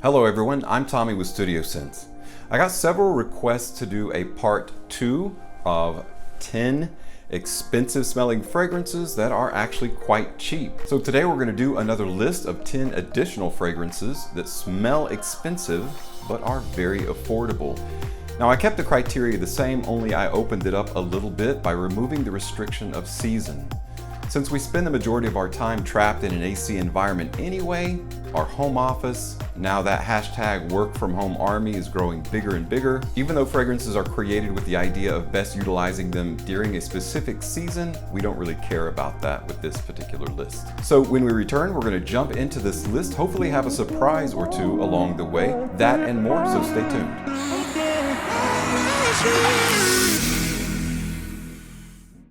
Hello everyone, I'm Tommy with Studio Sense. I got several requests to do a part 2 of 10 expensive smelling fragrances that are actually quite cheap. So today we're going to do another list of 10 additional fragrances that smell expensive but are very affordable. Now I kept the criteria the same, only I opened it up a little bit by removing the restriction of season. Since we spend the majority of our time trapped in an AC environment anyway, our home office, now that hashtag work from home army is growing bigger and bigger. Even though fragrances are created with the idea of best utilizing them during a specific season, we don't really care about that with this particular list. So when we return, we're going to jump into this list, hopefully have a surprise or two along the way, that and more, so stay tuned.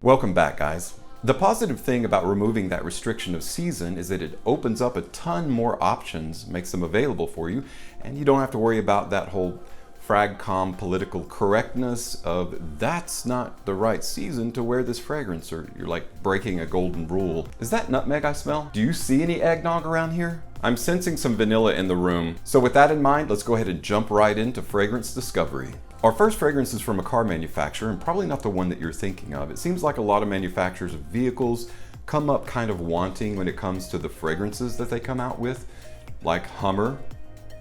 Welcome back, guys. The positive thing about removing that restriction of season is that it opens up a ton more options, makes them available for you, and you don't have to worry about that whole fragcom political correctness of that's not the right season to wear this fragrance, or you're like breaking a golden rule. Is that nutmeg I smell? Do you see any eggnog around here? I'm sensing some vanilla in the room. So with that in mind, let's go ahead and jump right into fragrance discovery. Our first fragrance is from a car manufacturer, and probably not the one that you're thinking of. It seems like a lot of manufacturers of vehicles come up kind of wanting when it comes to the fragrances that they come out with. Like Hummer,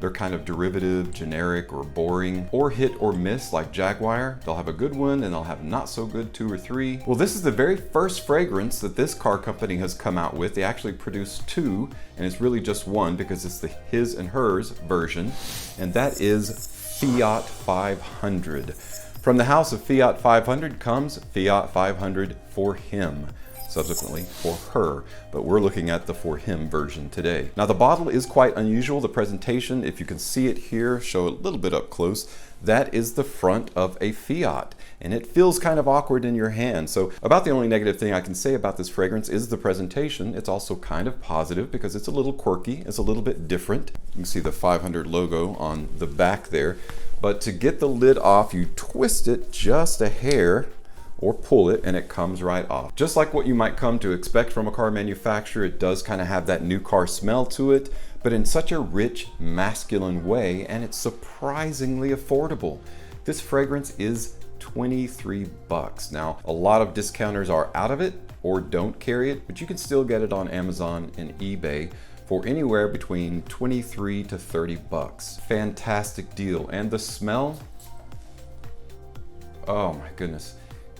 they're kind of derivative, generic, or boring. Or hit or miss like Jaguar. They'll have a good one and they'll have not so good 2 or 3. Well, this is the very first fragrance that this car company has come out with. They actually produced 2, and it's really just one because it's the his and hers version, and that is Fiat 500. From the house of Fiat 500 comes Fiat 500 for him, subsequently for her, but we're looking at the for him version today. Now the bottle is quite unusual. The presentation, if you can see it here, show a little bit up close, that is the front of a Fiat, and it feels kind of awkward in your hand. So about the only negative thing I can say about this fragrance is the presentation. It's also kind of positive because it's a little quirky, it's a little bit different. You can see the 500 logo on the back there, but to get the lid off, you twist it just a hair or pull it and it comes right off. Just like what you might come to expect from a car manufacturer, it does kind of have that new car smell to it, but in such a rich, masculine way, and it's surprisingly affordable. This fragrance is 23 bucks. Now, a lot of discounters are out of it or don't carry it, but you can still get it on Amazon and eBay for anywhere between 23 to 30 bucks. Fantastic deal. And the smell, oh my goodness.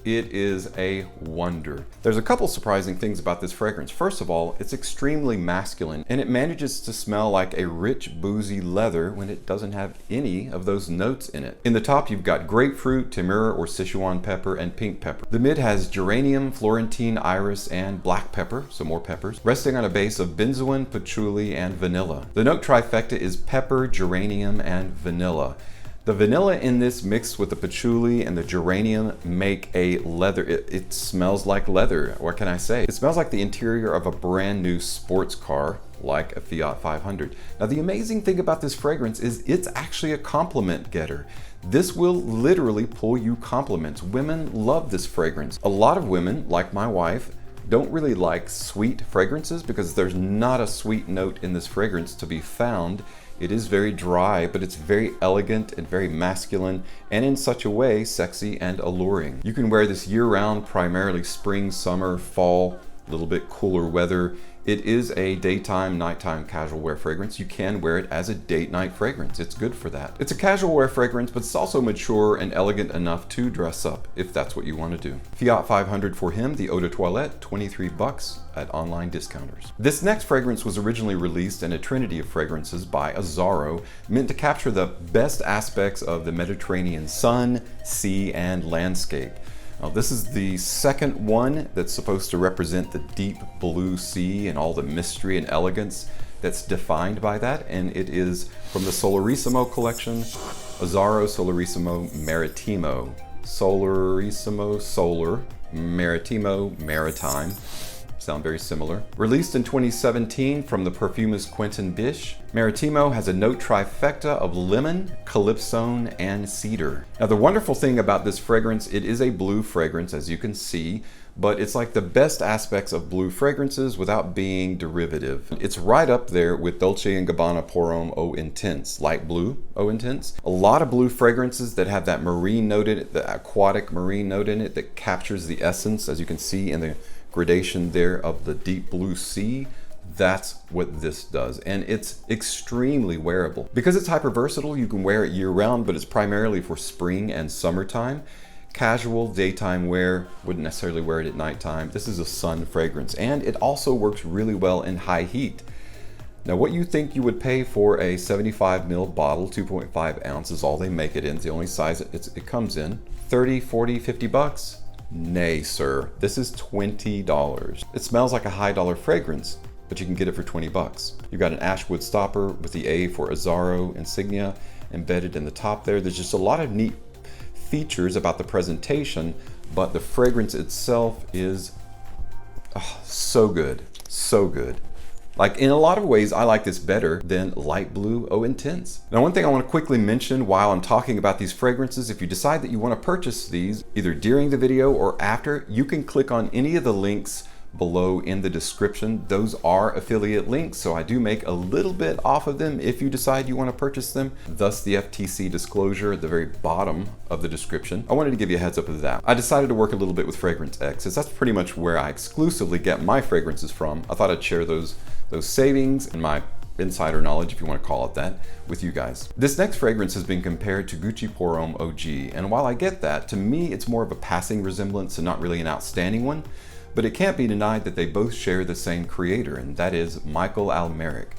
It is a wonder. There's a couple surprising things about this fragrance. First of all, it's extremely masculine, and it manages to smell like a rich, boozy leather when it doesn't have any of those notes in it. In the top, you've got grapefruit, tamura or Sichuan pepper, and pink pepper. The mid has geranium, Florentine iris, and black pepper, so more peppers, resting on a base of benzoin, patchouli, and vanilla. The note trifecta is pepper, geranium, and vanilla. The vanilla in this mixed with the patchouli and the geranium make a leather. It smells like leather. What can I say? It smells like the interior of a brand new sports car, like a Fiat 500. Now the amazing thing about this fragrance is it's actually a compliment getter. This will literally pull you compliments. Women love this fragrance. A lot of women, like my wife, don't really like sweet fragrances because there's not a sweet note in this fragrance to be found. It is very dry, but it's very elegant and very masculine, and in such a way, sexy and alluring. You can wear this year-round, primarily spring, summer, fall, a little bit cooler weather. It is a daytime, nighttime casual wear fragrance. You can wear it as a date-night fragrance. It's good for that. It's a casual wear fragrance, but it's also mature and elegant enough to dress up, if that's what you want to do. Fiat 500 for him, the Eau de Toilette, 23 bucks at online discounters. This next fragrance was originally released in a trinity of fragrances by Azzaro, meant to capture the best aspects of the Mediterranean sun, sea, and landscape. Now, this is the second one that's supposed to represent the deep blue sea and all the mystery and elegance that's defined by that, and it is from the Solarissimo collection, Azzaro Solarissimo Maritimo. Solarissimo, solar, Maritimo, maritime. Sound very similar. Released in 2017 from the perfumist Quentin Bish, Maritimo has a note trifecta of lemon, calypsone, and cedar. Now the wonderful thing about this fragrance, it is a blue fragrance, as you can see, but it's like the best aspects of blue fragrances without being derivative. It's right up there with Dolce & Gabbana Pour Homme Eau Intense, light blue Eau Intense. A lot of blue fragrances that have that marine note in it, the aquatic marine note in it that captures the essence, as you can see in the gradation there of the deep blue sea. That's what this does, and it's extremely wearable. Because it's hyper versatile, you can wear it year round, but it's primarily for spring and summertime. Casual daytime wear, wouldn't necessarily wear it at nighttime. This is a sun fragrance, and it also works really well in high heat. Now, what you think you would pay for a 75 ml bottle, 2.5 ounces, all they make it in, it's the only size it comes in, 30, 40, 50 bucks? Nay, sir, this is $20. It smells like a high dollar fragrance, but you can get it for 20 bucks. You've got an ashwood stopper with the A for Azzaro insignia embedded in the top there. There's just a lot of neat features about the presentation, but the fragrance itself is so good, so good. Like, in a lot of ways, I like this better than light blue Eau Intense. Now, one thing I want to quickly mention while I'm talking about these fragrances, if you decide that you want to purchase these either during the video or after, you can click on any of the links below in the description. Those are affiliate links, so I do make a little bit off of them if you decide you want to purchase them, thus the FTC disclosure at the very bottom of the description. I wanted to give you a heads up of that. I decided to work a little bit with Fragrance X, as that's pretty much where I exclusively get my fragrances from. I thought I'd share those savings and my insider knowledge, if you want to call it that, with you guys. This next fragrance has been compared to Gucci Pour Homme OG, and while I get that, to me it's more of a passing resemblance and not really an outstanding one. But it can't be denied that they both share the same creator, and that is Michael Almeric.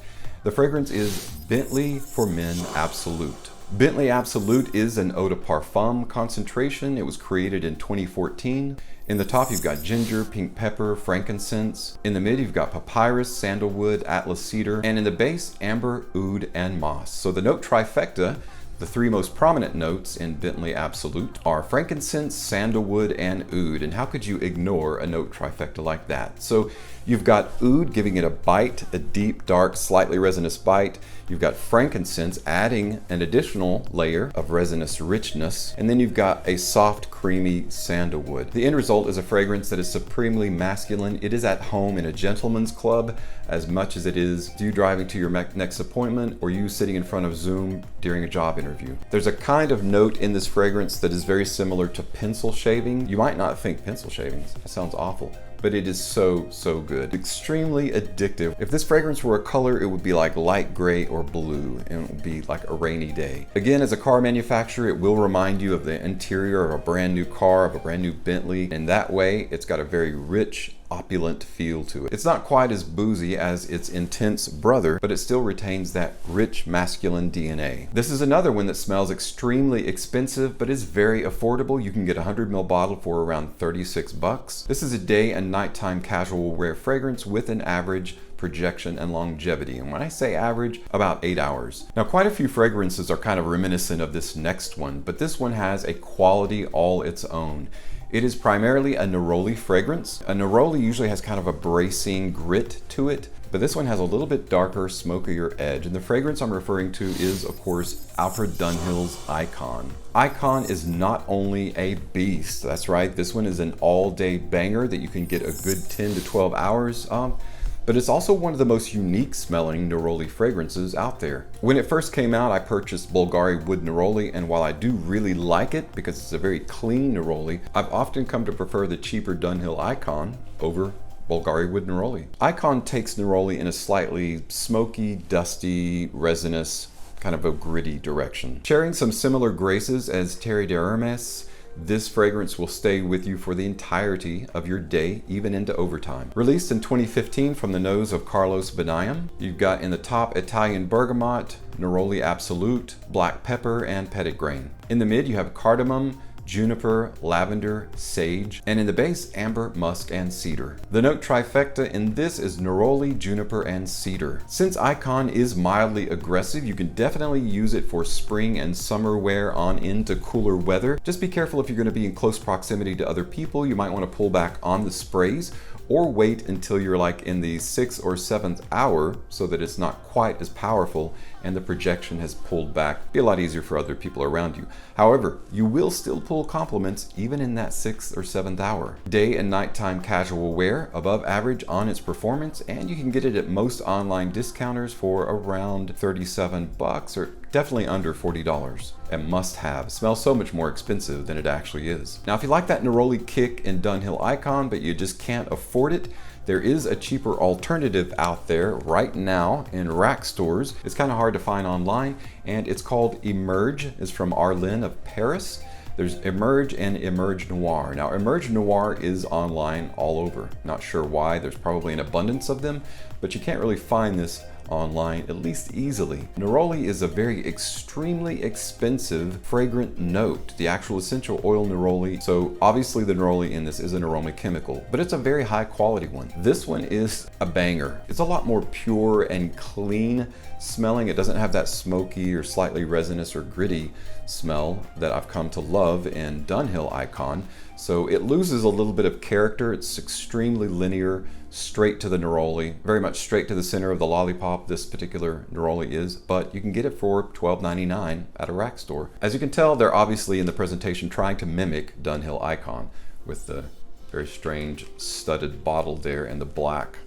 The fragrance is Bentley for Men Absolute. Bentley Absolute is an eau de parfum concentration. It was created in 2014. In the top, you've got ginger, pink pepper, frankincense. In the mid, you've got papyrus, sandalwood, atlas cedar. And in the base, amber, oud, and moss. So the note trifecta, the three most prominent notes in Bentley Absolute, are frankincense, sandalwood, and oud. And how could you ignore a note trifecta like that? So you've got oud giving it a bite, a deep, dark, slightly resinous bite. You've got frankincense adding an additional layer of resinous richness. And then you've got a soft, creamy sandalwood. The end result is a fragrance that is supremely masculine. It is at home in a gentleman's club as much as it is you driving to your next appointment or you sitting in front of Zoom during a job interview. There's a kind of note in this fragrance that is very similar to pencil shaving. You might not think pencil shavings, that sounds awful, but it is so, so good. Extremely addictive. If this fragrance were a color, it would be like light gray or blue, and it would be like a rainy day. Again, as a car manufacturer, it will remind you of the interior of a brand new car, of a brand new Bentley. And that way, it's got a very rich, opulent feel to it. It's not quite as boozy as its intense brother, but it still retains that rich masculine DNA. This is another one that smells extremely expensive, but is very affordable. You can get a 100 ml bottle for around 36 bucks. This is a day and nighttime casual wear fragrance with an average projection and longevity. And when I say average, about 8 hours. Now, quite a few fragrances are kind of reminiscent of this next one, but this one has a quality all its own. It is primarily a neroli fragrance. A neroli usually has kind of a bracing grit to it, but this one has a little bit darker, smokier edge. And the fragrance I'm referring to is, of course, Alfred Dunhill's Icon. Icon is not only a beast, that's right, this one is an all-day banger that you can get a good 10 to 12 hours of. But it's also one of the most unique smelling neroli fragrances out there. When it first came out, I purchased Bulgari Wood Neroli, and while I do really like it because it's a very clean neroli, I've often come to prefer the cheaper Dunhill Icon over Bulgari Wood Neroli. Icon takes neroli in a slightly smoky, dusty, resinous, kind of a gritty direction. Sharing some similar graces as Terre d'Hermes, this fragrance will stay with you for the entirety of your day, even into overtime. Released in 2015 from the nose of Carlos Benayem, you've got in the top Italian bergamot, neroli absolute, black pepper, and petitgrain. In the mid, you have cardamom, juniper, lavender, sage, and in the base, amber, musk, and cedar. The note trifecta in this is neroli, juniper, and cedar. Since Icon is mildly aggressive, you can definitely use it for spring and summer wear on into cooler weather. Just be careful if you're going to be in close proximity to other people. You might want to pull back on the sprays or wait until you're like in the 6th or 7th hour so that it's not quite as powerful and the projection has pulled back. Be a lot easier for other people around you. However, you will still pull compliments even in that 6th or 7th hour. Day and nighttime casual wear, above average on its performance, and you can get it at most online discounters for around 37 bucks or definitely under $40. And must have. Smells so much more expensive than it actually is. Now, if you like that neroli kick and Dunhill icon, but you just can't afford it, there is a cheaper alternative out there right now in rack stores. It's kind of hard to find online, and it's called Emerge. It's from Arlen of Paris. There's Emerge and Emerge Noir. Now, Emerge Noir is online all over. Not sure why. There's probably an abundance of them, but you can't really find this online, at least easily. Neroli is a very extremely expensive fragrant note, the actual essential oil neroli. So obviously the neroli in this is an aroma chemical, but it's a very high quality one. This one is a banger. It's a lot more pure and clean smelling. It doesn't have that smoky or slightly resinous or gritty smell that I've come to love in Dunhill Icon. So it loses a little bit of character. It's extremely linear, straight to the neroli, very much straight to the center of the lollipop this particular neroli is, but you can get it for $12.99 at a rack store. As you can tell, they're obviously in the presentation trying to mimic Dunhill Icon with the very strange studded bottle there and the black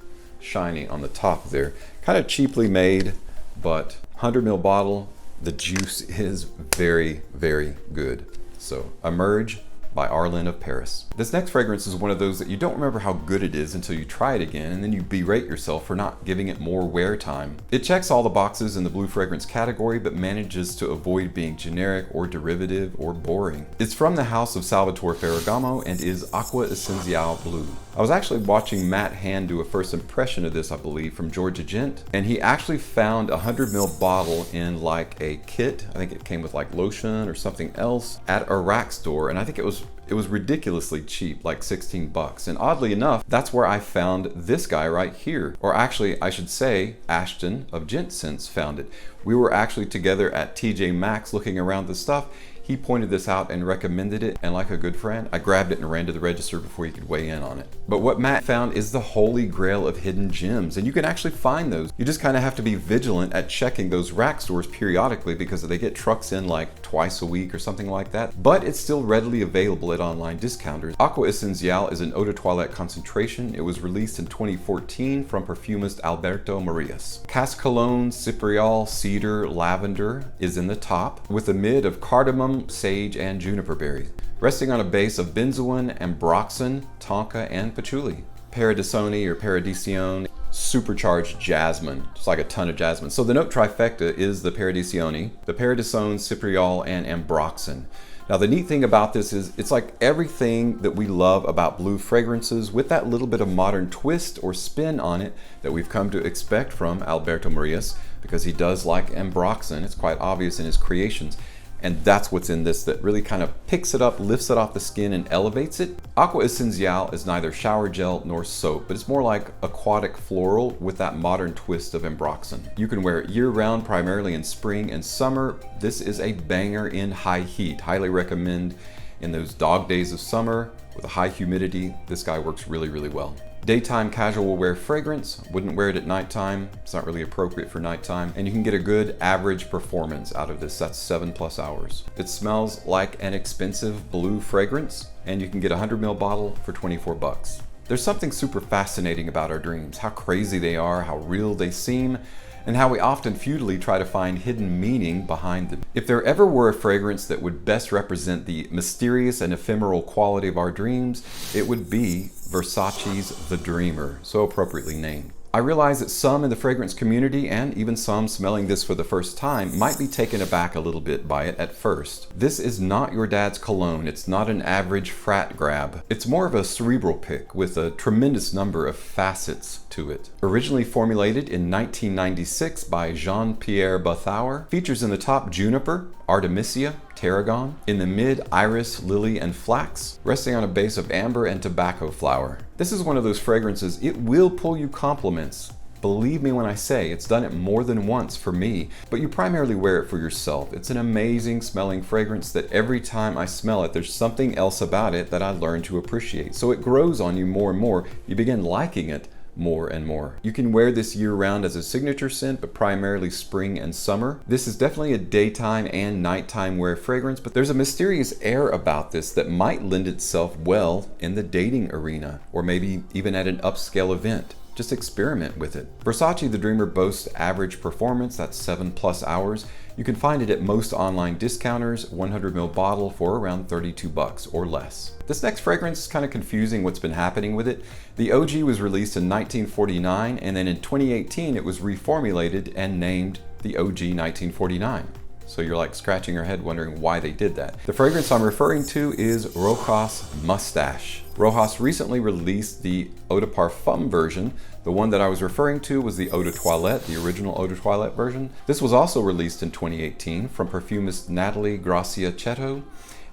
shiny on the top there. Kind of cheaply made, but 100 ml bottle, the juice is very, very good. So Emerge by Arlen of Paris. This next fragrance is one of those that you don't remember how good it is until you try it again, and then you berate yourself for not giving it more wear time. It checks all the boxes in the blue fragrance category, but manages to avoid being generic or derivative or boring. It's from the house of Salvatore Ferragamo and is Aqua Essenziale Blue. I was actually watching Matt Hand do a first impression of this, I believe, from Georgia Gent, and he actually found a 100 ml bottle in like a kit. I think it came with like lotion or something else at a rack store, and I think it was ridiculously cheap, like 16 bucks. And oddly enough, that's where I found this guy right here. Or actually, I should say, Ashton of Gent Sense found it. We were actually together at TJ Maxx looking around the stuff. He pointed this out and recommended it, and like a good friend, I grabbed it and ran to the register before he could weigh in on it. But what Matt found is the holy grail of hidden gems, and you can actually find those. You just kind of have to be vigilant at checking those rack stores periodically because they get trucks in like twice a week or something like that. But it's still readily available at online discounters. Aqua Essenziale is an eau de toilette concentration. It was released in 2014 from perfumist Alberto Marias. Casque Cologne, Cypriol, Cedar, Lavender is in the top, with a mid of cardamom, sage, and juniper berries, resting on a base of benzoin, ambroxan, tonka, and patchouli. Paradisoni or Paradisione, supercharged jasmine, just like a ton of jasmine. So the note trifecta is the Paradisione, the Paradisone, Cypriol, and ambroxan. Now the neat thing about this is it's like everything that we love about blue fragrances with that little bit of modern twist or spin on it that we've come to expect from Alberto Marias, because he does like ambroxan. It's quite obvious in his creations. And that's what's in this that really kind of picks it up, lifts it off the skin, and elevates it. Aqua Essenziale is neither shower gel nor soap, but it's more like aquatic floral with that modern twist of ambroxan. You can wear it year-round, primarily in spring and summer. This is a banger in high heat. Highly recommend in those dog days of summer with a high humidity. This guy works really, really well. Daytime casual wear fragrance. Wouldn't wear it at nighttime. It's not really appropriate for nighttime. And you can get a good average performance out of this. That's 7+ hours. It smells like an expensive blue fragrance, and you can get a 100 ml bottle for 24 bucks. There's something super fascinating about our dreams, how crazy they are, how real they seem, and how we often futilely try to find hidden meaning behind them. If there ever were a fragrance that would best represent the mysterious and ephemeral quality of our dreams, it would be Versace's The Dreamer, so appropriately named. I realize that some in the fragrance community, and even some smelling this for the first time, might be taken aback a little bit by it at first. This is not your dad's cologne. It's not an average frat grab. It's more of a cerebral pick with a tremendous number of facets to it. Originally formulated in 1996 by Jean-Pierre Bathauer, features in the top juniper, artemisia, tarragon, in the mid iris, lily, and flax, resting on a base of amber and tobacco flower. This is one of those fragrances, it will pull you compliments. Believe me when I say it's done it more than once for me, but you primarily wear it for yourself. It's an amazing smelling fragrance that every time I smell it, there's something else about it that I learn to appreciate. So it grows on you more and more. You begin liking it more and more. You can wear this year-round as a signature scent, but primarily spring and summer. This is definitely a daytime and nighttime wear fragrance, but there's a mysterious air about this that might lend itself well in the dating arena, or maybe even at an upscale event. Just experiment with it. Versace the Dreamer boasts average performance, that's 7+ hours. You can find it at most online discounters, 100ml bottle for around $32 or less. This next fragrance is kind of confusing what's been happening with it. The OG was released in 1949, and then in 2018 it was reformulated and named the OG 1949. So you're like scratching your head wondering why they did that. The fragrance I'm referring to is Rochas Moustache. Rochas recently released the Eau de Parfum version. The one that I was referring to was the Eau de Toilette, the original Eau de Toilette version. This was also released in 2018 from perfumist Natalie Gracia Chetto,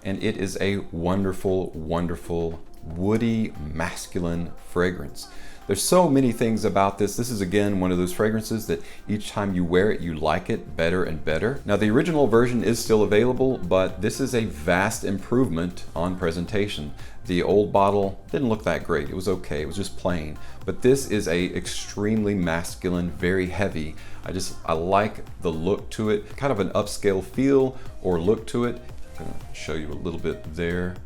and it is a wonderful, wonderful, woody, masculine fragrance. There's so many things about this. This is again one of those fragrances that each time you wear it, you like it better and better. Now the original version is still available, but this is a vast improvement on presentation. The old bottle didn't look that great. It was okay, it was just plain. But this is a extremely masculine, very heavy. I like the look to it, kind of an upscale feel or look to it. I'm gonna show you a little bit there.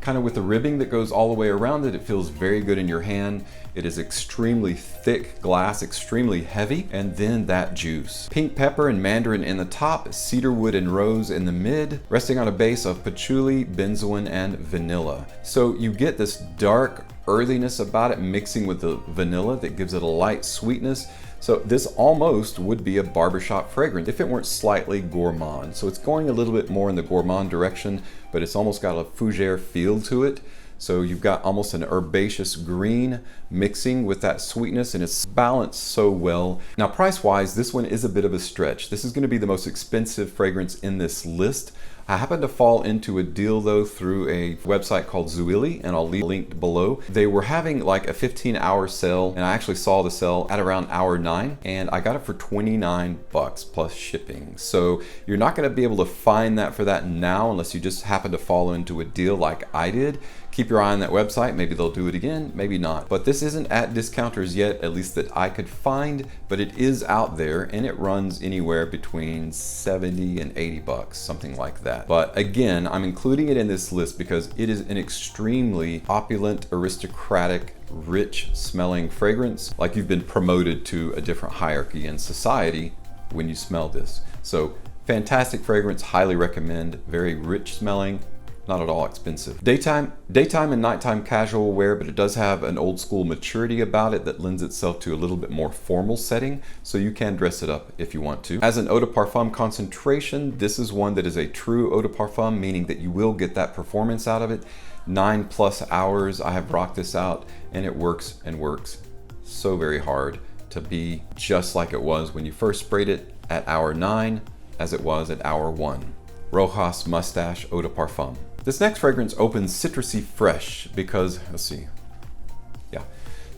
Kind of with the ribbing that goes all the way around it, it feels very good in your hand. It is extremely thick glass, extremely heavy, and then that juice. Pink pepper and mandarin in the top, cedarwood and rose in the mid, resting on a base of patchouli, benzoin, and vanilla. So you get this dark earthiness about it mixing with the vanilla that gives it a light sweetness. So this almost would be a barbershop fragrance if it weren't slightly gourmand. So it's going a little bit more in the gourmand direction, but it's almost got a fougere feel to it. So you've got almost an herbaceous green mixing with that sweetness, and it's balanced so well. Now price-wise, this one is a bit of a stretch. This is going to be the most expensive fragrance in this list. I happened to fall into a deal though through a website called Zulily, and I'll leave it linked below. They were having like a 15-hour sale, and I actually saw the sale at around hour 9, and I got it for $29 plus shipping. So you're not going to be able to find that for that now unless you just happen to fall into a deal like I did. Keep your eye on that website. Maybe they'll do it again, maybe not. But this isn't at discounters yet, at least that I could find, but it is out there, and it runs anywhere between 70 and $80, something like that. But again, I'm including it in this list because it is an extremely opulent, aristocratic, rich smelling fragrance, like you've been promoted to a different hierarchy in society when you smell this. So fantastic fragrance, highly recommend, very rich smelling, not at all expensive. Daytime and nighttime casual wear, but it does have an old school maturity about it that lends itself to a little bit more formal setting, so you can dress it up if you want to. As an eau de parfum concentration, this is one that is a true eau de parfum, meaning that you will get that performance out of it. 9+ hours, I have rocked this out, and it works and works so very hard to be just like it was when you first sprayed it at hour 9 as it was at hour 1. Rochas Moustache Eau de Parfum. This next fragrance opens citrusy fresh because,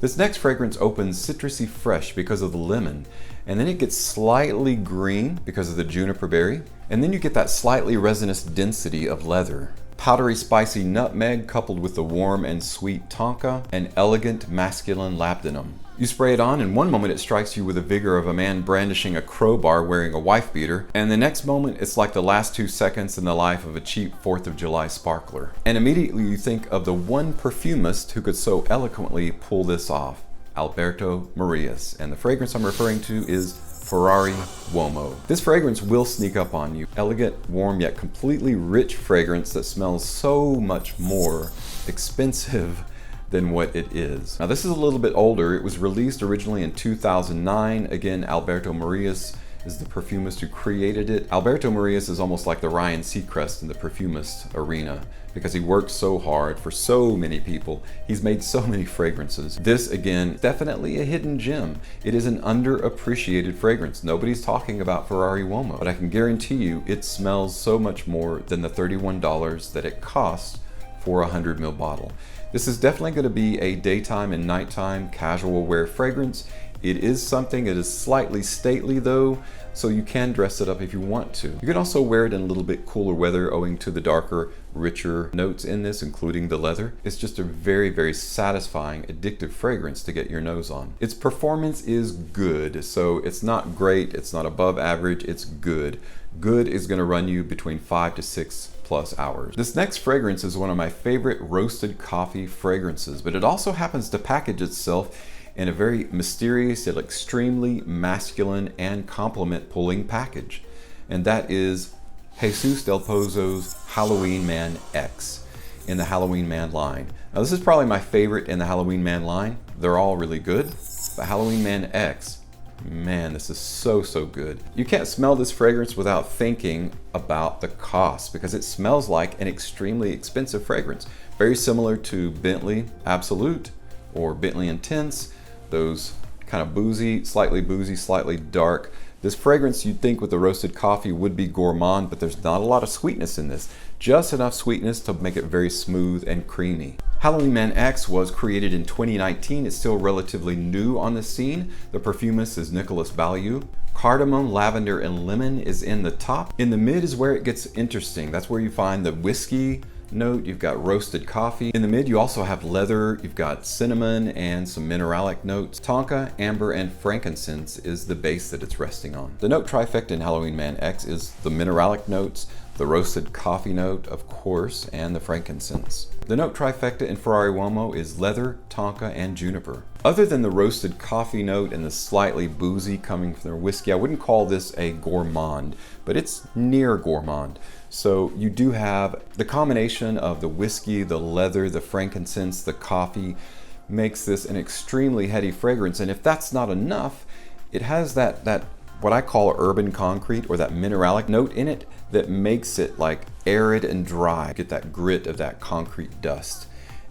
this next fragrance opens citrusy fresh because of the lemon, and then it gets slightly green because of the juniper berry, and then you get that slightly resinous density of leather. Powdery spicy nutmeg coupled with the warm and sweet tonka, and elegant masculine labdanum. You spray it on, and one moment it strikes you with the vigor of a man brandishing a crowbar wearing a wife beater, and the next moment it's like the last 2 seconds in the life of a cheap 4th of July sparkler. And immediately you think of the one perfumist who could so eloquently pull this off, Alberto Morillas, and the fragrance I'm referring to is Ferrari Uomo. This fragrance will sneak up on you. Elegant, warm, yet completely rich fragrance that smells so much more expensive than what it is. Now this is a little bit older. It was released originally in 2009. Again, Alberto Morillas is the perfumist who created it. Alberto Morillas is almost like the Ryan Seacrest in the perfumist arena because he works so hard for so many people. He's made so many fragrances. This, again, definitely a hidden gem. It is an underappreciated fragrance. Nobody's talking about Ferrari Uomo, but I can guarantee you it smells so much more than the $31 that it costs for a 100ml bottle. This is definitely going to be a daytime and nighttime casual wear fragrance. It is something that is slightly stately though, so you can dress it up if you want to. You can also wear it in a little bit cooler weather owing to the darker, richer notes in this, including the leather. It's just a very, very satisfying, addictive fragrance to get your nose on. Its performance is good, so it's not great, it's not above average, it's good. Good is going to run you between 5 to 6+ hours. This next fragrance is one of my favorite roasted coffee fragrances, but it also happens to package itself in a very mysterious yet extremely masculine and compliment pulling package. And that is Jesus Del Pozo's Halloween Man X in the Halloween Man line. Now this is probably my favorite in the Halloween Man line. They're all really good, but Halloween Man X, man, this is so, so good. You can't smell this fragrance without thinking about the cost, because it smells like an extremely expensive fragrance. Very similar to Bentley Absolute or Bentley Intense, those kind of boozy, slightly dark. This fragrance you'd think with the roasted coffee would be gourmand, but there's not a lot of sweetness in this. Just enough sweetness to make it very smooth and creamy. Halloween Man X was created in 2019. It's still relatively new on the scene. The perfumist is Nicholas Ballieu. Cardamom, lavender, and lemon is in the top. In the mid is where it gets interesting. That's where you find the whiskey note. You've got roasted coffee. In the mid, you also have leather. You've got cinnamon and some mineralic notes. Tonka, amber, and frankincense is the base that it's resting on. The note trifecta in Halloween Man X is the mineralic notes, the roasted coffee note, of course, and the frankincense. The note trifecta in Ferrari Uomo is leather, tonka, and juniper. Other than the roasted coffee note and the slightly boozy coming from their whiskey, I wouldn't call this a gourmand, but it's near gourmand. So you do have the combination of the whiskey, the leather, the frankincense, the coffee makes this an extremely heady fragrance. And if that's not enough, it has that what I call urban concrete, or that mineralic note in it that makes it like arid and dry. Get that grit of that concrete dust.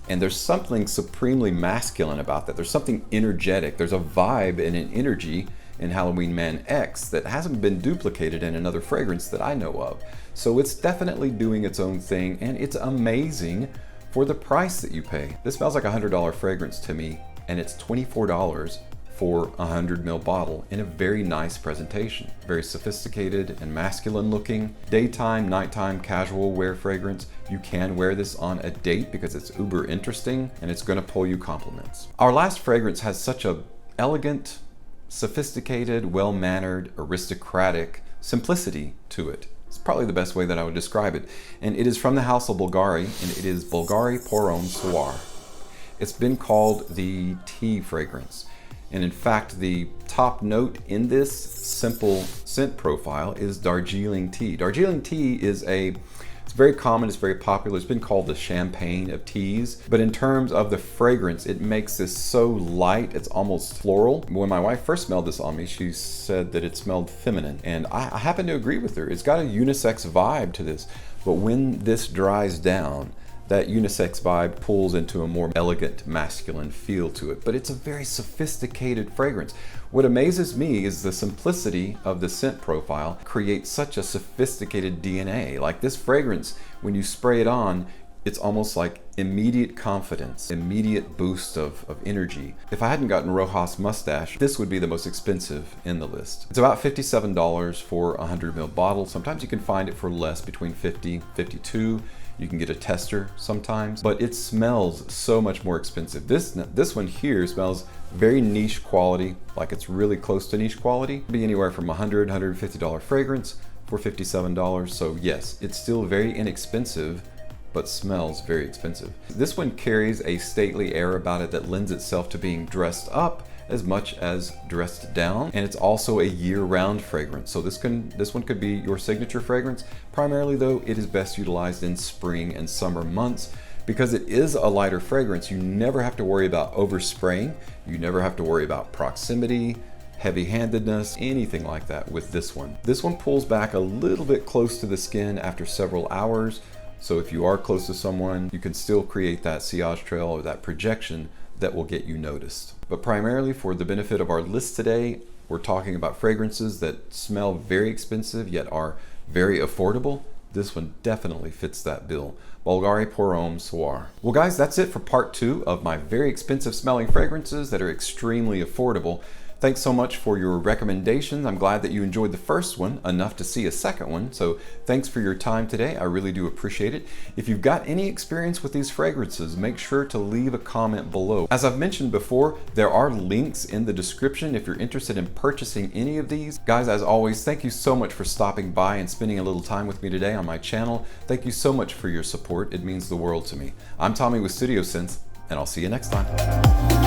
And there's something supremely masculine about that. There's something energetic. There's a vibe and an energy in Halloween Man X that hasn't been duplicated in another fragrance that I know of. So it's definitely doing its own thing, and it's amazing for the price that you pay. This smells like a $100 fragrance to me, and it's $24 for a 100 ml bottle in a very nice presentation. Very sophisticated and masculine looking. Daytime, nighttime, casual wear fragrance. You can wear this on a date because it's uber interesting and it's gonna pull you compliments. Our last fragrance has such a elegant, sophisticated, well-mannered, aristocratic simplicity to it. It's probably the best way that I would describe it. And it is from the house of Bulgari, and it is Bulgari Pour Homme Soir. It's been called the tea fragrance. And in fact, the top note in this simple scent profile is Darjeeling tea. Darjeeling tea is it's very common, it's very popular. It's been called the champagne of teas. But in terms of the fragrance, it makes this so light, it's almost floral. When my wife first smelled this on me, she said that it smelled feminine. And I happen to agree with her. It's got a unisex vibe to this. But when this dries down, that unisex vibe pulls into a more elegant, masculine feel to it. But it's a very sophisticated fragrance. What amazes me is the simplicity of the scent profile creates such a sophisticated DNA. Like this fragrance, when you spray it on, it's almost like immediate confidence, immediate boost of energy. If I hadn't gotten Rochas Moustache, this would be the most expensive in the list. It's about $57 for a 100 ml bottle. Sometimes you can find it for less, between $50, $52. You can get a tester sometimes, but it smells so much more expensive. This one here smells very niche quality, like it's really close to niche quality. It'd be anywhere from $100, $150 fragrance for $57. So yes, it's still very inexpensive, but smells very expensive. This one carries a stately air about it that lends itself to being dressed up as much as dressed down, and it's also a year-round fragrance. So this one could be your signature fragrance. Primarily though, it is best utilized in spring and summer months because it is a lighter fragrance. You never have to worry about overspraying. You never have to worry about proximity, heavy-handedness, anything like that with this one. This one pulls back a little bit close to the skin after several hours. So if you are close to someone, you can still create that sillage trail or that projection that will get you noticed. But primarily for the benefit of our list today, we're talking about fragrances that smell very expensive yet are very affordable. This one definitely fits that bill. Bulgari Pour Homme Soir. Well guys, that's it for part 2 of my very expensive smelling fragrances that are extremely affordable. Thanks so much for your recommendations. I'm glad that you enjoyed the first one enough to see a second one. So thanks for your time today. I really do appreciate it. If you've got any experience with these fragrances, make sure to leave a comment below. As I've mentioned before, there are links in the description if you're interested in purchasing any of these. Guys, as always, thank you so much for stopping by and spending a little time with me today on my channel. Thank you so much for your support. It means the world to me. I'm Tommy with Studio Sense, and I'll see you next time.